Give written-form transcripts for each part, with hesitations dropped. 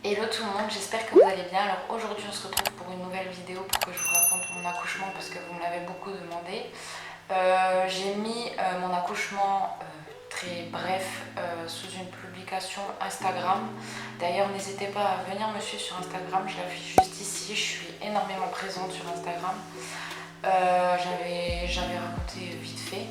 Hello tout le monde, j'espère que vous allez bien. Alors aujourd'hui on se retrouve pour une nouvelle vidéo pour que je vous raconte mon accouchement parce que vous me l'avez beaucoup demandé. J'ai mis mon accouchement très bref sous une publication Instagram. D'ailleurs n'hésitez pas à venir me suivre sur Instagram, je l'affiche juste ici, je suis énormément présente sur Instagram. J'avais raconté vite fait.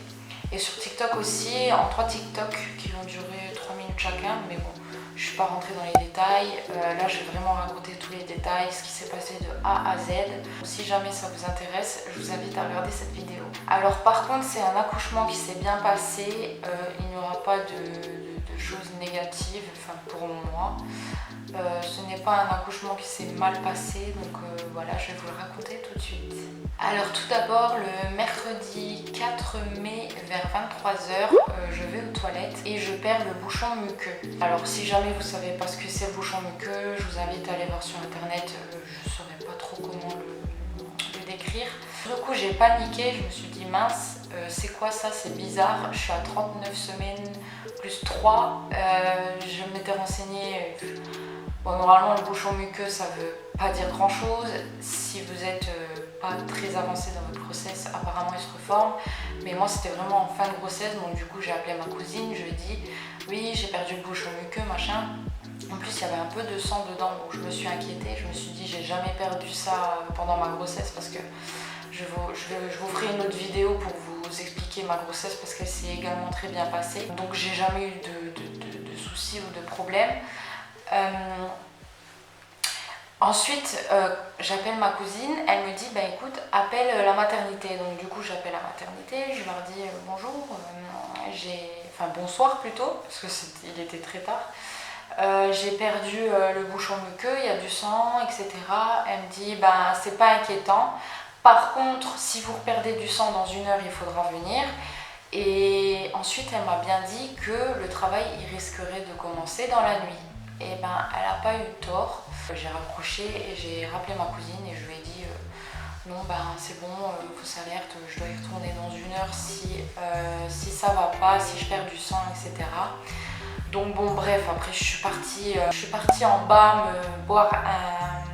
Et sur TikTok aussi, en 3 TikTok qui vont durer 3 minutes chacun, mais bon, je ne suis pas rentrée dans les détails. Là, je vais vraiment raconter tous les détails, ce qui s'est passé de A à Z. Si jamais ça vous intéresse, je vous invite à regarder cette vidéo. Alors par contre, c'est un accouchement qui s'est bien passé. Il n'y aura pas de choses négatives, enfin pour moi. Ce n'est pas un accouchement qui s'est mal passé, donc voilà, je vais vous le raconter tout de suite. Alors tout d'abord, le mercredi 4 mai vers 23h, je vais aux toilettes et je perds le bouchon muqueux. Alors si jamais vous ne savez pas ce que c'est le bouchon muqueux, je vous invite à aller voir sur internet, je ne saurais pas trop comment le décrire. Du coup j'ai paniqué, je me suis dit mince, c'est quoi ça, c'est bizarre, je suis à 39 semaines plus 3, je m'étais renseignée. Bon, normalement, le bouchon muqueux, ça veut pas dire grand chose. Si vous êtes pas très avancé dans votre grossesse, apparemment il se reforme. Mais moi, c'était vraiment en fin de grossesse, donc du coup, j'ai appelé ma cousine. Je lui ai dit, oui, j'ai perdu le bouchon muqueux, machin. En plus, il y avait un peu de sang dedans, donc je me suis inquiétée. Je me suis dit, j'ai jamais perdu ça pendant ma grossesse parce que je vous ferai une autre vidéo pour vous expliquer ma grossesse parce qu'elle s'est également très bien passée. Donc, j'ai jamais eu de soucis ou de problèmes. Ensuite, j'appelle ma cousine, elle me dit bah écoute, appelle la maternité. Donc du coup j'appelle la maternité, je leur dis bonjour, enfin bonsoir plutôt, parce que il était très tard. J'ai perdu le bouchon muqueux, il y a du sang, etc. Elle me dit bah c'est pas inquiétant. Par contre, si vous perdez du sang dans 1 heure, il faudra venir. Et ensuite, elle m'a bien dit que le travail il risquerait de commencer dans la nuit. Et ben elle n'a pas eu tort. J'ai raccroché et j'ai rappelé ma cousine et je lui ai dit non ben c'est bon, fausse alerte, je dois y retourner dans 1 heure si ça va pas, si je perds du sang, etc. Donc bon bref, après je suis partie en bas me boire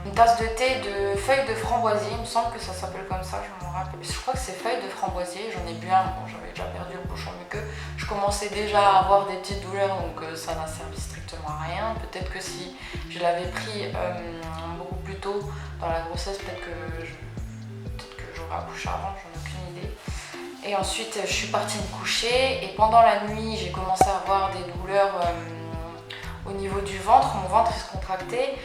une tasse de thé de feuilles de framboisier, il me semble que ça s'appelle comme ça, je me rappelle. Je crois que c'est feuilles de framboisier, j'en ai bu un, bon j'avais déjà perdu le bouchon muqueux. Je commençais déjà à avoir des petites douleurs donc ça n'a servi strictement à rien. Peut-être que si je l'avais pris beaucoup plus tôt dans la grossesse, peut-être que j'aurais accouché avant, j'en ai aucune idée. Et ensuite je suis partie me coucher et pendant la nuit j'ai commencé à avoir des douleurs au niveau du ventre, mon ventre il se contractait.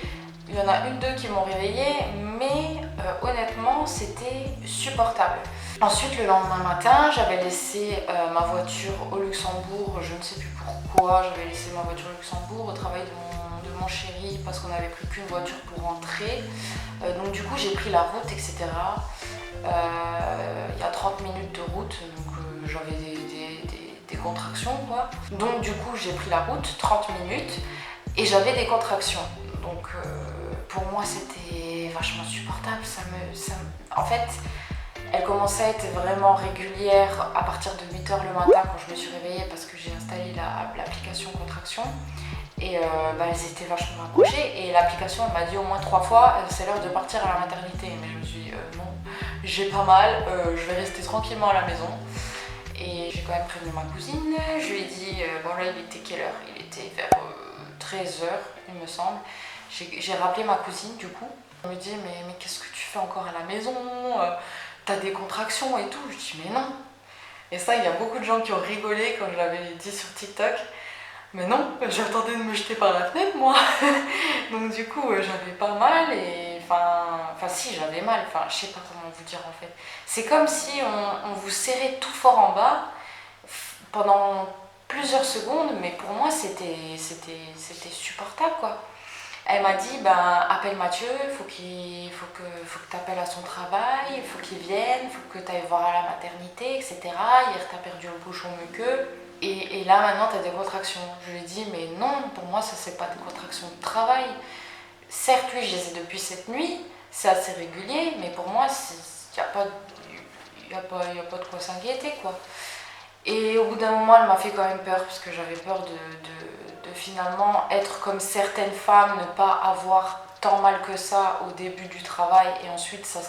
Il y en a deux qui m'ont réveillée, mais honnêtement c'était supportable. Ensuite le lendemain matin j'avais laissé ma voiture au Luxembourg, je ne sais plus pourquoi j'avais laissé ma voiture au Luxembourg au travail de mon chéri parce qu'on n'avait pris qu'une voiture pour rentrer. Donc du coup j'ai pris la route, etc. Il y a 30 minutes de route, donc j'avais des contractions quoi. Donc du coup j'ai pris la route, 30 minutes, et j'avais des contractions. Donc pour moi c'était vachement supportable. En fait, elle commençait à être vraiment régulière à partir de 8h le matin quand je me suis réveillée parce que j'ai installé l'application contraction. Et elles étaient vachement accrochées et l'application elle m'a dit au moins 3 fois c'est l'heure de partir à la maternité. Mais je me suis dit non, j'ai pas mal, je vais rester tranquillement à la maison. Et j'ai quand même prévenu ma cousine, je lui ai dit, bon là il était quelle heure? Il était vers 13h il me semble. J'ai rappelé ma cousine du coup. Elle me dit mais qu'est-ce que tu fais encore à la maison? T'as des contractions et tout. Je dis mais non. Et ça il y a beaucoup de gens qui ont rigolé quand je l'avais dit sur TikTok. Mais non, j'attendais de me jeter par la fenêtre moi. Donc du coup j'avais pas mal et enfin si j'avais mal, enfin je sais pas comment vous dire en fait. C'est comme si on vous serrait tout fort en bas pendant plusieurs secondes, mais pour moi c'était supportable quoi. Elle m'a dit appelle Mathieu, faut que tu appelles à son travail, il faut qu'il vienne, il faut que tu ailles voir à la maternité, etc. Hier t'as perdu le bouchon muqueux. Et là maintenant tu as des contractions. Je lui ai dit mais non, pour moi ça c'est pas des contractions de travail. Certes oui je les ai depuis cette nuit, c'est assez régulier, mais pour moi il n'y a pas de quoi s'inquiéter quoi. Et au bout d'un moment elle m'a fait quand même peur parce que j'avais peur de finalement être comme certaines femmes, ne pas avoir tant mal que ça au début du travail et ensuite ça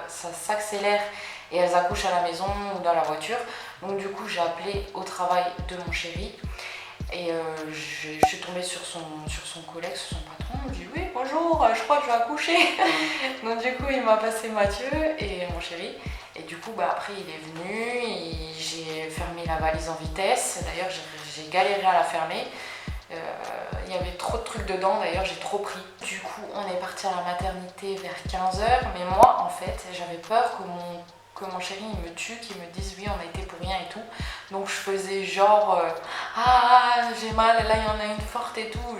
s'accélère et elles accouchent à la maison ou dans la voiture. Donc du coup j'ai appelé au travail de mon chéri et je suis tombée sur son collègue, sur son patron. Il me dit oui bonjour, je crois que je vais accoucher. Donc du coup il m'a passé Mathieu et mon chéri. Et du coup après il est venu et j'ai fermé la valise en vitesse. D'ailleurs j'ai galéré à la fermer. Il y avait trop de trucs dedans, d'ailleurs j'ai trop pris. Du coup on est parti à la maternité vers 15h, mais moi en fait j'avais peur que mon chéri il me tue, qu'il me dise oui on a été pour rien et tout. Donc je faisais genre ah j'ai mal, là il y en a une forte et tout.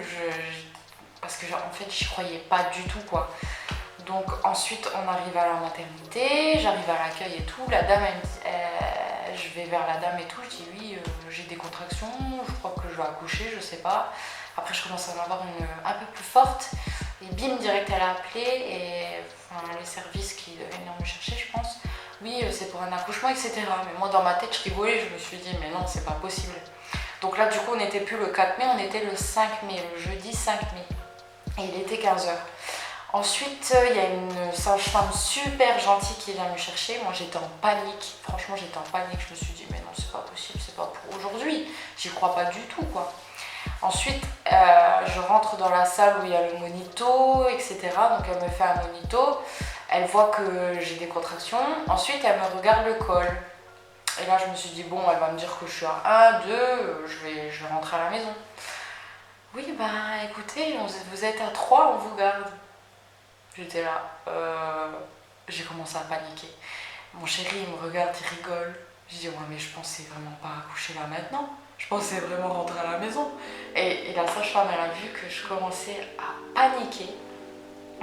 Parce que en fait j'y croyais pas du tout quoi. Donc ensuite on arrive à la maternité, j'arrive à l'accueil et tout, la dame elle me dit, je vais vers la dame et tout, je dis oui j'ai des contractions, je crois que je vais accoucher, je sais pas. Après je commence à en avoir une un peu plus forte et bim direct elle a appelé et enfin, le service qui devait venir me chercher je pense. Oui c'est pour un accouchement etc. Mais moi dans ma tête je rigolais, je me suis dit mais non c'est pas possible. Donc là du coup on n'était plus le 4 mai, on était le 5 mai, le jeudi 5 mai et il était 15h. Ensuite, il y a une sage-femme super gentille qui vient me chercher. Moi, j'étais en panique. Franchement, j'étais en panique. Je me suis dit, mais non, c'est pas possible, c'est pas pour aujourd'hui. J'y crois pas du tout, quoi. Ensuite, je rentre dans la salle où il y a le monito, etc. Donc, elle me fait un monito. Elle voit que j'ai des contractions. Ensuite, elle me regarde le col. Et là, je me suis dit, bon, elle va me dire que je suis à 1, 2, je vais rentrer à la maison. Oui, ben, écoutez, vous êtes à 3, on vous garde. J'étais là, j'ai commencé à paniquer. Mon chéri il me regarde, il rigole. Je dis ouais mais je pensais vraiment pas accoucher là maintenant. Je pensais vraiment rentrer à la maison. Et la sage-femme elle a vu que je commençais à paniquer.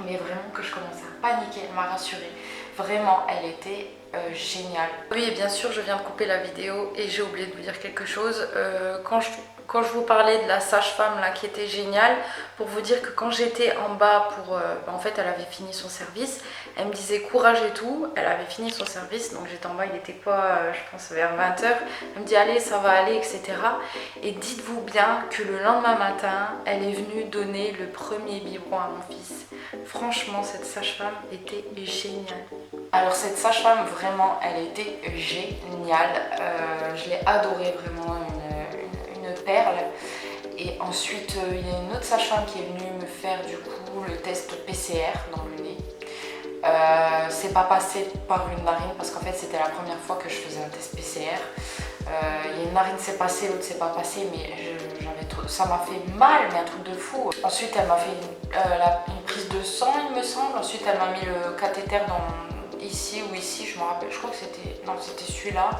Mais vraiment que je commençais à paniquer, elle m'a rassurée. Vraiment, elle était géniale. Oui et bien sûr je viens de couper la vidéo et j'ai oublié de vous dire quelque chose. Quand je vous parlais de la sage-femme là qui était géniale, pour vous dire que quand j'étais en bas en fait elle avait fini son service, elle me disait courage et tout, elle avait fini son service, donc j'étais en bas, il n'était pas, je pense vers 20h, elle me dit allez ça va aller etc. Et dites-vous bien que le lendemain matin, elle est venue donner le premier biberon à mon fils. Franchement cette sage-femme était géniale. Alors cette sage-femme vraiment elle était géniale, je l'ai adorée vraiment, une perle. Et ensuite il y a une autre sage-femme qui est venue me faire du coup le test PCR dans le nez. C'est pas passé par une narine parce qu'en fait c'était la première fois que je faisais un test PCR. Il y a une narine c'est passé, l'autre c'est pas passé, mais ça m'a fait mal, mais un truc de fou. Ensuite elle m'a fait une prise de sang il me semble. Ensuite elle m'a mis le cathéter ici ou ici, je me rappelle, je crois que c'était, non c'était celui-là.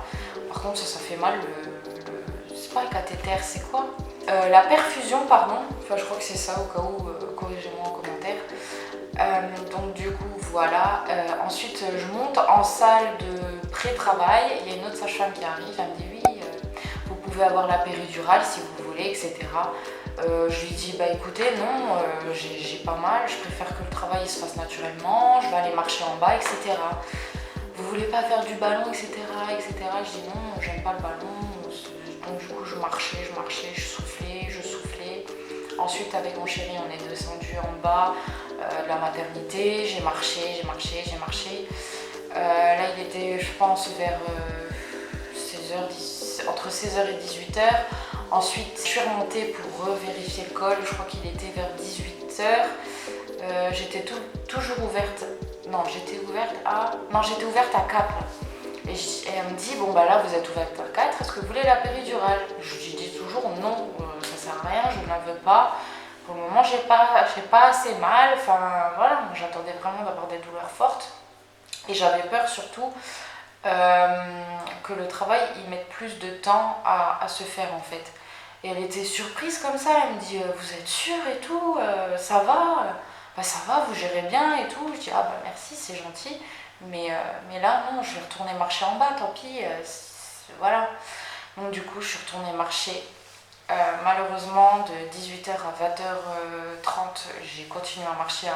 Par contre ça fait mal, c'est pas le cathéter, c'est quoi? La perfusion pardon, enfin je crois que c'est ça au cas où, corrigez-moi en commentaire. Donc du coup voilà, ensuite je monte en salle de pré-travail, il y a une autre sage-femme qui arrive, elle me dit oui, vous pouvez avoir la péridurale si vous voulez, etc. Je lui dis bah écoutez non, j'ai pas mal, je préfère que le travail se fasse naturellement, je vais aller marcher en bas, etc. Vous voulez pas faire du ballon, etc. etc. Je dis non, j'aime pas le ballon. Donc du coup je marchais, je soufflais. Ensuite avec mon chéri on est descendu en bas de la maternité, j'ai marché. Là il était je pense vers 16h, entre 16h et 18h. Ensuite je suis remontée pour revérifier le col, je crois qu'il était vers 18h. J'étais toujours ouverte. Non, j'étais ouverte à 4. Et elle me dit, bon bah là vous êtes ouverte à 4, est-ce que vous voulez la péridurale? Je lui dis toujours non, ça sert à rien, je ne la veux pas. Pour le moment j'ai pas assez mal, enfin voilà, j'attendais vraiment d'avoir des douleurs fortes. Et j'avais peur surtout que le travail il mette plus de temps à se faire en fait. Et elle était surprise comme ça, elle me dit, vous êtes sûre et tout, ça va? Bah ça va, vous gérez bien et tout. Je dis ah bah merci, c'est gentil, mais là non, je vais retourner marcher en bas, tant pis, voilà. Donc du coup je suis retournée marcher. Malheureusement de 18h à 20h30 j'ai continué à marcher.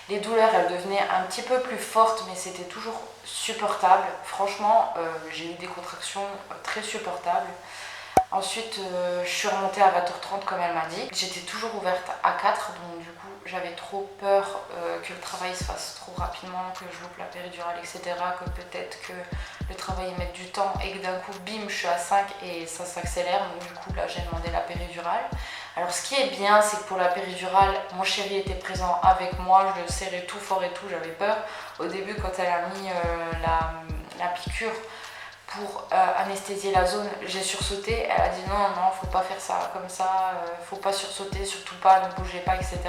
Les douleurs elles devenaient un petit peu plus fortes, mais c'était toujours supportable. Franchement j'ai eu des contractions très supportables. Ensuite, je suis remontée à 20h30 comme elle m'a dit. J'étais toujours ouverte à 4, donc du coup, j'avais trop peur que le travail se fasse trop rapidement, que je loupe la péridurale, etc. Que peut-être que le travail mette du temps et que d'un coup, bim, je suis à 5 et ça s'accélère. Donc du coup, là, j'ai demandé la péridurale. Alors ce qui est bien, c'est que pour la péridurale, mon chéri était présent avec moi, je le serrais tout fort et tout, j'avais peur. Au début, quand elle a mis la piqûre pour anesthésier la zone, j'ai sursauté. Elle a dit non, non, faut pas faire ça comme ça, faut pas sursauter, surtout pas, ne bougez pas, etc.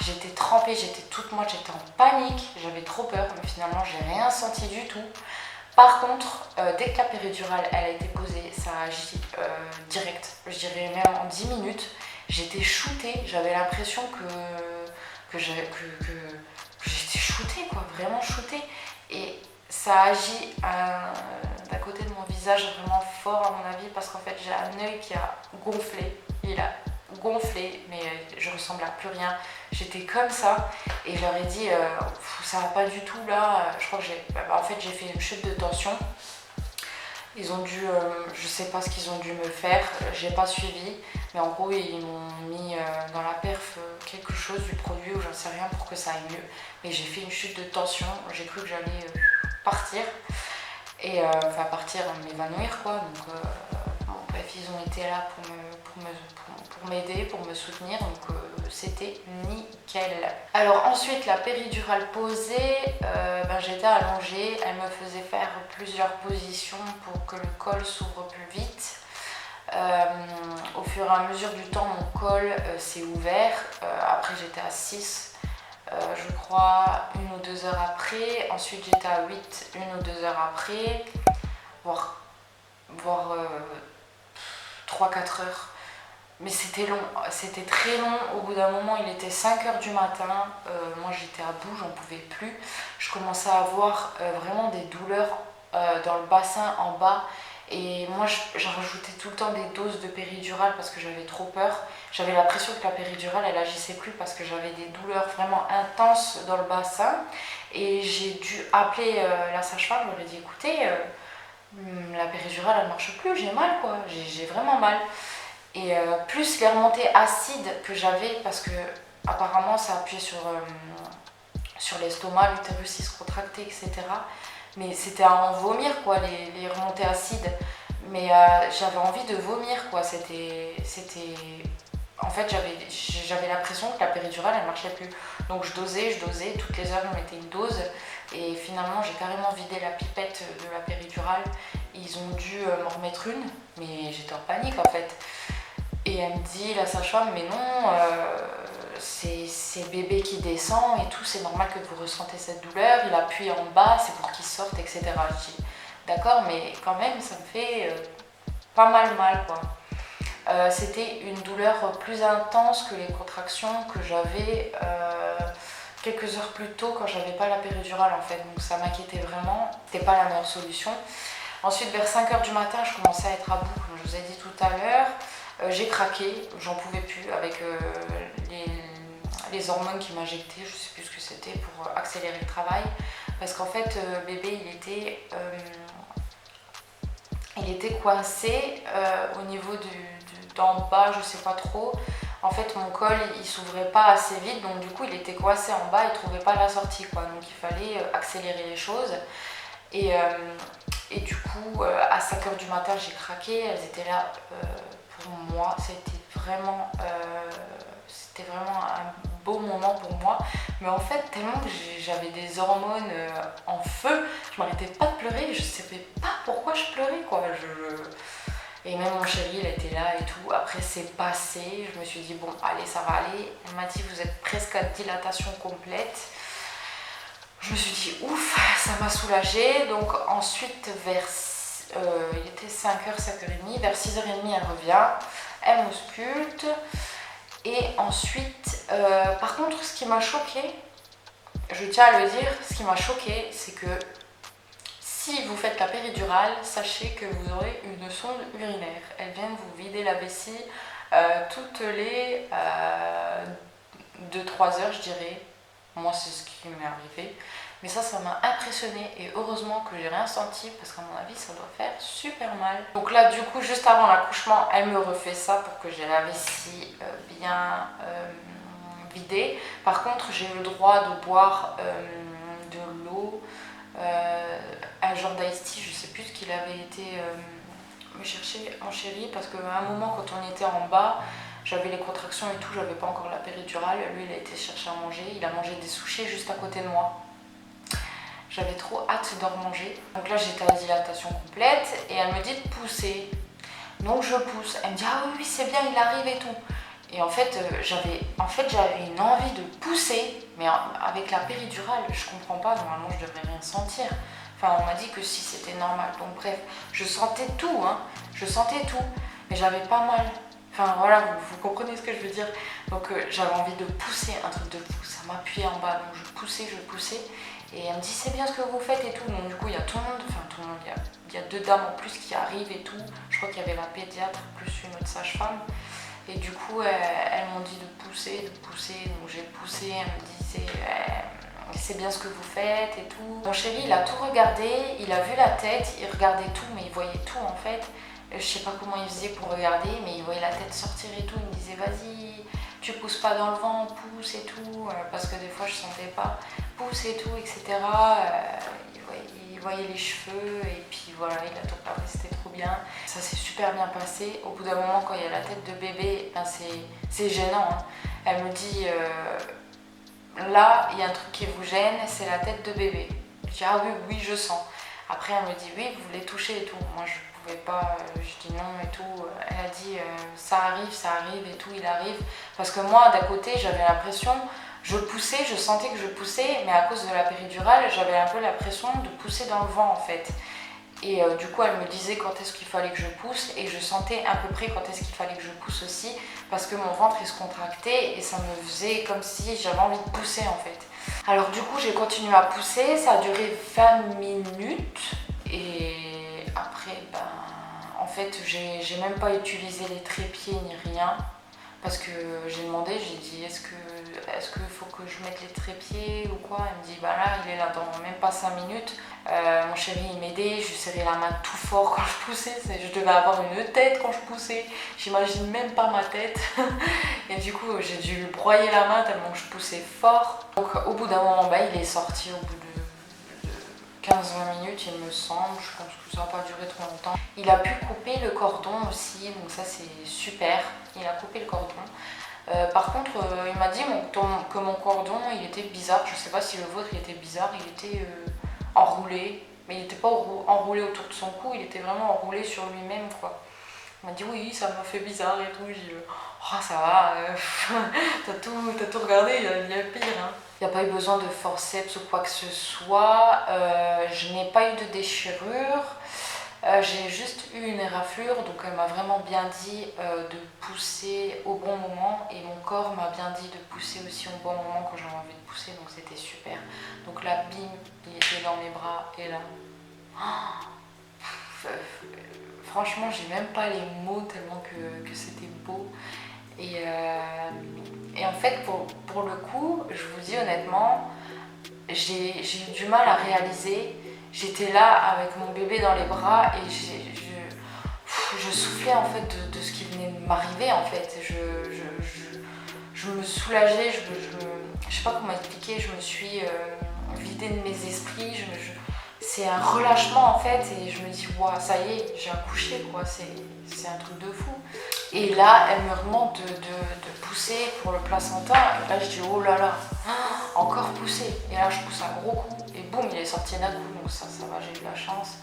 J'étais trempée, j'étais toute moite, j'étais en panique, j'avais trop peur, mais finalement, j'ai rien senti du tout. Par contre, dès que la péridurale elle a été posée, ça a agi direct, je dirais même en 10 minutes. J'étais shootée, j'avais l'impression que j'étais shootée, quoi, vraiment shootée. Et ça agit d'à côté de mon visage vraiment fort à mon avis parce qu'en fait j'ai un œil qui a gonflé, il a gonflé mais je ressemble à plus rien, j'étais comme ça et je leur ai dit ça va pas du tout là, je crois que j'ai fait une chute de tension. Ils ont dû, je sais pas ce qu'ils ont dû me faire, j'ai pas suivi, mais en gros ils m'ont mis dans la perf quelque chose du produit ou j'en sais rien pour que ça aille mieux. Mais j'ai fait une chute de tension, j'ai cru que j'allais partir, et enfin partir, m'évanouir quoi. Donc bon, bref, ils ont été là pour m'aider, pour me soutenir, donc c'était nickel. Alors ensuite la péridurale posée, j'étais allongée, elle me faisait faire plusieurs positions pour que le col s'ouvre plus vite. Au fur et à mesure du temps mon col s'est ouvert, après j'étais à 6, je crois 1 ou 2 heures après, ensuite j'étais à 8 1 ou 2 heures après, voire 3-4 heures. Mais c'était long, c'était très long. Au bout d'un moment, il était 5 heures du matin. Moi, j'étais à bout, j'en pouvais plus. Je commençais à avoir vraiment des douleurs dans le bassin en bas. Et moi, j'en rajoutais tout le temps des doses de péridurale parce que j'avais trop peur. J'avais l'impression que la péridurale, elle agissait plus parce que j'avais des douleurs vraiment intenses dans le bassin. Et j'ai dû appeler la sage-femme. Je lui ai dit, écoutez, la péridurale, elle marche plus, j'ai mal, quoi. J'ai vraiment mal. Et plus les remontées acides que j'avais, parce que apparemment ça appuyait sur l'estomac, l'utérus il se contractait, etc. Mais c'était à en vomir, quoi, les remontées acides. Mais j'avais envie de vomir, quoi. En fait, j'avais l'impression que la péridurale, elle marchait plus. Donc je dosais, toutes les heures, je mettais une dose. Et finalement, j'ai carrément vidé la pipette de la péridurale. Ils ont dû m'en remettre une, mais j'étais en panique, en fait. Et elle me dit, la sage-femme, mais non, c'est bébé qui descend et tout, c'est normal que vous ressentez cette douleur, il appuie en bas, c'est pour qu'il sorte, etc. Je dis, d'accord, mais quand même, ça me fait pas mal, quoi. C'était une douleur plus intense que les contractions que j'avais quelques heures plus tôt quand j'avais pas la péridurale, en fait. Donc ça m'inquiétait vraiment, c'était pas la meilleure solution. Ensuite, vers 5 heures du matin, je commençais à être à bout, comme je vous ai dit tout à l'heure. J'ai craqué, j'en pouvais plus avec les hormones qui m'injectaient, je sais plus ce que c'était pour accélérer le travail. Parce qu'en fait, bébé, il était coincé au niveau d'en bas, je sais pas trop. En fait, mon col, il s'ouvrait pas assez vite, donc du coup, il était coincé en bas, il trouvait pas la sortie, quoi. Donc il fallait accélérer les choses. Et du coup, à 5 heures du matin, j'ai craqué, elles étaient là pour moi. C'était vraiment un beau moment pour moi. Mais en fait, tellement que j'avais des hormones en feu, je m'arrêtais pas de pleurer, je savais pas pourquoi je pleurais, quoi. Et même mon chéri, il était là et tout. Après, c'est passé, je me suis dit, bon, allez, ça va aller. Elle m'a dit, vous êtes presque à dilatation complète. Je me suis dit, ouf, ça m'a soulagée. Donc ensuite, il était 5h, 5h30, vers 6h30, elle revient, elle m'ausculte. Et ensuite, par contre, ce qui m'a choquée, je tiens à le dire, ce qui m'a choquée, c'est que si vous faites la péridurale, sachez que vous aurez une sonde urinaire. Elle vient vous vider la vessie toutes les 2-3 heures, je dirais. Moi, c'est ce qui m'est arrivé. Mais ça m'a impressionnée et heureusement que j'ai rien senti parce qu'à mon avis ça doit faire super mal. Donc là du coup juste avant l'accouchement elle me refait ça pour que j'ai la vessie bien vidée. Par contre j'ai eu le droit de boire de l'eau, un genre d'ice tea, je sais plus ce qu'il avait été me chercher mon chéri parce qu'à un moment quand on était en bas j'avais les contractions et tout, j'avais pas encore la péridurale, lui il a été chercher à manger, il a mangé des sushis juste à côté de moi. J'avais trop hâte d'en manger. Donc là j'étais à dilatation complète et elle me dit de pousser. Donc je pousse. Elle me dit ah oui c'est bien il arrive et tout. Et en fait j'avais une envie de pousser, mais avec la péridurale je comprends pas, normalement je devrais rien sentir. Enfin on m'a dit que si c'était normal. Donc bref, je sentais tout, je sentais tout, mais j'avais pas mal. Enfin voilà, vous comprenez ce que je veux dire. Donc j'avais envie de pousser, un truc de fou, ça m'appuyait en bas. Donc je poussais. Et elle me dit c'est bien ce que vous faites et tout. Donc du coup il y a tout le monde, il y a 2 dames en plus qui arrivent et tout. Je crois qu'il y avait la pédiatre plus une autre sage-femme. Et du coup elles m'ont dit de pousser. Donc j'ai poussé, elle me disait c'est bien ce que vous faites et tout. Mon chéri il a tout regardé, il a vu la tête, il regardait tout mais il voyait tout en fait. Je sais pas comment il faisait pour regarder, mais il voyait la tête sortir et tout. Il me disait vas-y, tu pousses pas dans le vent, pousse et tout. Parce que des fois je sentais pas, pousse et tout, etc. Il voyait les cheveux et puis voilà, il a tout regardé, c'était trop bien. Ça s'est super bien passé. Au bout d'un moment, quand il y a la tête de bébé, ben c'est gênant. Elle me dit là, il y a un truc qui vous gêne, c'est la tête de bébé. Je dis ah oui, je sens. Après, elle me dit oui, vous voulez toucher et tout. Moi, je pouvais pas, je dis non et tout. Elle a dit ça arrive et tout, il arrive. Parce que moi, d'un côté, j'avais l'impression, je poussais, je sentais que je poussais, mais à cause de la péridurale, j'avais un peu l'impression de pousser dans le vent en fait. Et du coup, elle me disait quand est-ce qu'il fallait que je pousse et je sentais à peu près quand est-ce qu'il fallait que je pousse aussi parce que mon ventre il se contractait et ça me faisait comme si j'avais envie de pousser en fait. Alors du coup, j'ai continué à pousser, ça a duré 20 minutes et après, en fait, j'ai même pas utilisé les trépieds ni rien parce que j'ai demandé, j'ai dit est-ce que faut que je mette les trépieds ou quoi. Elle me dit bah là il est là dans même pas 5 minutes. Mon chéri il m'aidait, je lui serrais la main tout fort quand je poussais, je devais avoir une tête quand je poussais, j'imagine même pas ma tête. Et du coup j'ai dû lui broyer la main tellement que je poussais fort. Donc au bout d'un moment il est sorti au bout de 15-20 minutes il me semble, je pense que ça n'a pas duré trop longtemps. Il a pu couper le cordon aussi, donc ça c'est super, il a coupé le cordon. Par contre, il m'a dit que mon cordon il était bizarre, je sais pas si le vôtre il était bizarre, il était enroulé, mais il n'était pas enroulé autour de son cou, il était vraiment enroulé sur lui-même quoi. Il m'a dit oui, ça m'a fait bizarre et tout, j'ai dit oh ça va, t'as tout regardé, il y a pire. Il n'y a pas eu besoin de forceps ou quoi que ce soit, je n'ai pas eu de déchirure. J'ai juste eu une éraflure, donc elle m'a vraiment bien dit de pousser au bon moment et mon corps m'a bien dit de pousser aussi au bon moment quand j'avais envie de pousser, donc c'était super. Donc là, bim, il était dans mes bras et là, franchement, j'ai même pas les mots tellement que c'était beau. Et en fait, pour le coup, je vous dis honnêtement, j'ai eu du mal à réaliser. J'étais là avec mon bébé dans les bras et je soufflais en fait de ce qui venait de m'arriver en fait. Je me soulageais, je sais pas comment expliquer, je me suis vidée de mes esprits. C'est un relâchement en fait et je me dis wow, ça y est, j'ai accouché quoi, c'est un truc de fou. Et là, elle me demande de pousser pour le placenta. Et là, je dis oh là là, encore pousser. Et là, je pousse un gros coup. Et boum, il est sorti d'un coup. Donc ça va, j'ai eu la chance.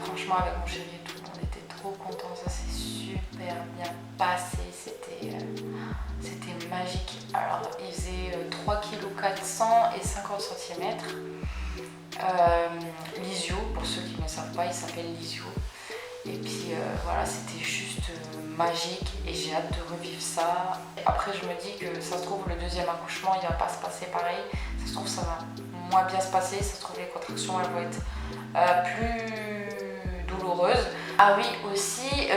Franchement, avec mon chéri et tout, on était trop contents. Ça s'est super bien passé. C'était magique. Alors, il faisait 3 kg 400 et 50 cm. Lysio, pour ceux qui ne savent pas, il s'appelle Lysio. Et puis voilà, c'était juste magique et j'ai hâte de revivre ça. Après, je me dis que ça se trouve, le deuxième accouchement, il va pas se passer pareil. Ça se trouve, ça va moins bien se passer. Ça se trouve, les contractions, elles vont être plus douloureuses. Ah oui, aussi,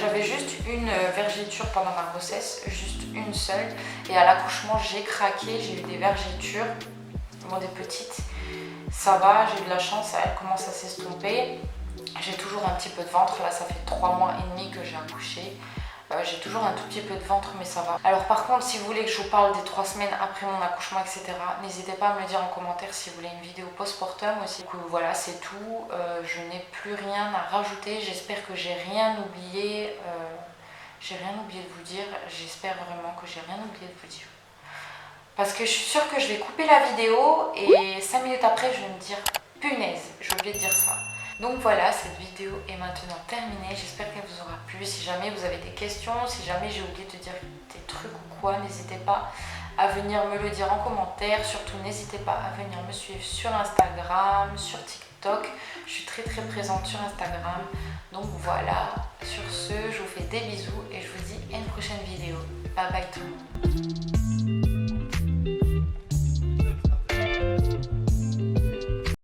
j'avais juste une vergéture pendant ma grossesse, juste une seule. Et à l'accouchement, j'ai craqué, j'ai eu des vergétures. Bon, des petites, ça va, j'ai eu de la chance, elles commencent à s'estomper. J'ai toujours un petit peu de ventre, là ça fait 3 mois et demi que j'ai accouché. J'ai toujours un tout petit peu de ventre, mais ça va. Alors par contre, si vous voulez que je vous parle des 3 semaines après mon accouchement, etc., n'hésitez pas à me le dire en commentaire si vous voulez une vidéo post-mortem aussi. Donc, voilà, c'est tout. Je n'ai plus rien à rajouter. J'espère que j'ai rien oublié. J'ai rien oublié de vous dire. J'espère vraiment que j'ai rien oublié de vous dire. Parce que je suis sûre que je vais couper la vidéo et 5 minutes après, je vais me dire « Punaise, j'ai oublié de dire ça ». Donc voilà, cette vidéo est maintenant terminée. J'espère qu'elle vous aura plu. Si jamais vous avez des questions, si jamais j'ai oublié de dire des trucs ou quoi, n'hésitez pas à venir me le dire en commentaire. Surtout, n'hésitez pas à venir me suivre sur Instagram, sur TikTok. Je suis très présente sur Instagram. Donc voilà, sur ce, je vous fais des bisous et je vous dis à une prochaine vidéo. Bye bye tout le monde.